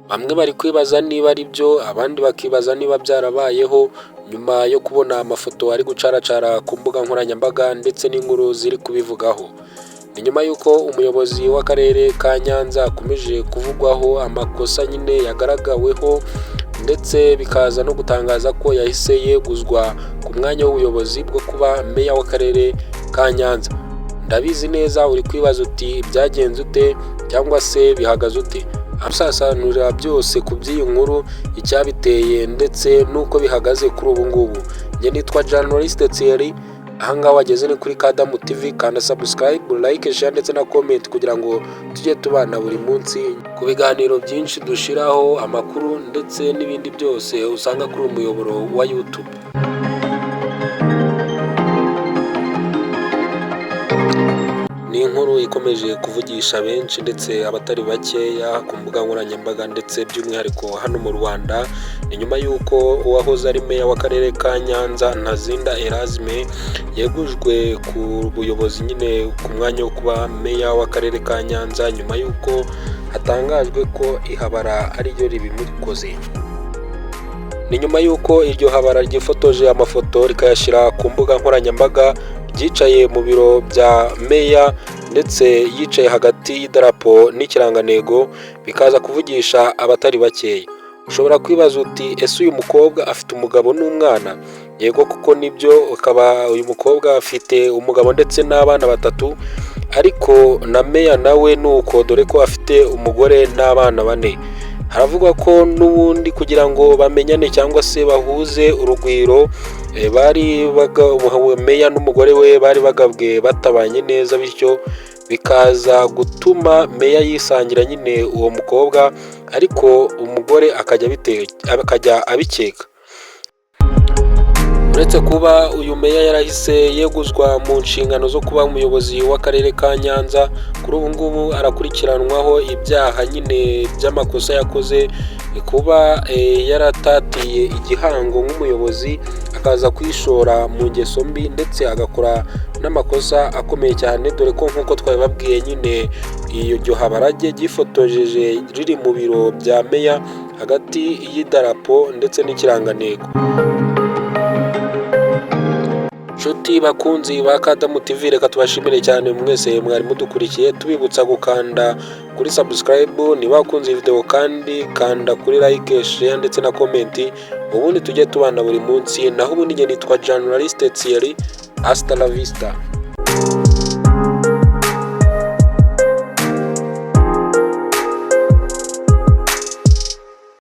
Bamwe bari kwibaza niba ari byo, abandi bakibaza niba byarabayeho nyuma yo kubona amafoto ari gucaracara ku mbuga nkoranyambaga ndetse n'inkuru ziri kubivugaho. Ni nyuma y'uko umuyobozi w'akarere ka Nyanza akomeje kuvugwaho amakosa nyine yagaragaweho ndetse bikaza no gutangaza ko yahise yeguzwa ku mwanya w'ubuyobozi bwo kuba meya w'akarere ka Nyanza. Ndabizi neza uri kwibaza uti byagenze ute cyangwa se bihagaze ute? Amusasanurira byose ku by'iyi nkuru, icyabiteye ndetse n'uko bihagaze kuri ubu ngubu. Njye nitwa Journaliste Thierry, ahangaha wageze ni kuri Kadamu TV, kanda subscribe, like, share ndetse na comment kugira ngo tujye tubana buri munsi ku biganiro byinshi dushiraho, amakuru ndetse n'ibindi byose usanga kuri umuyoboro wa YouTube. Ni inkuru ikomeje kuvugisha benshi ndetse abatari bakeya ku mbuga nkoranyambaga ndetse by'umwihariko hano mu Rwanda. Ni nyuma y'uko uwahoze ari meya w'akarere ka Nyanza Ntazinda Erasme yegujwe ku buyobozi nyine ku mwanya wo kuba meya w'akarere ka Nyanza, nyuma y'uko hatangajwe ko ihabara ari ryo ribimurikoze. Ni nyuma y'uko iryo habara ryifotoje amafoto rikayashyira ku mbuga nkoranyambaga, ryicaye mu biro bya meya ndetse yicaye hagati y'idarapo n'ikirangantego, bikaza kuvugisha abatari bakeya. Ushobora kwibaza uti ese uyu mukobwa afite umugabo n'umwana? Yego kuko nibyo, ukaba uyu mukobwa afite umugabo ndetse n'abana batatu, ariko na meya nawe nuko, dore ko afite umugore n'abana 4. Haravugwa ko n'ubundi kugira ngo bamenyane cyangwa se bahuze urugwiro, meya n'umugore we bari bagabwe batabanye neza, bityo bikaza gutuma meya yisangira nyine uwo mukobwa, ariko umugore akajya abikeka. Uretse kuba uyu meya yarahise yeguzwa mu nshingano zo kuba umuyobozi w'akarere ka Nyanza, kuri ubu ngubu arakurikiranwaho ibyaha nyine by'amakosa yakoze, kuba yaratatiye igihango nk'umuyobozi akaza kwishora mu ngeso mbi ndetse agakora n'amakosa akomeye cyane, dore ko nk'uko twabibabwiye nyine iryo habara rye ryifotojeje riri mu biro bya meya hagati y'idarapo ndetse n'ikirangantego. Nshuti bakunzi ba Kadamu TV, reka tubashimire cyane mwese mwari mudukurikiye, tubibutsa gukanda kuri subscribe niba wakunze video, kandi kanda kuri like, share ndetse na comment, ubundi tujye tubana buri munsi. Naho ubundi njye nitwa Journaliste Thierry, hasta la vista.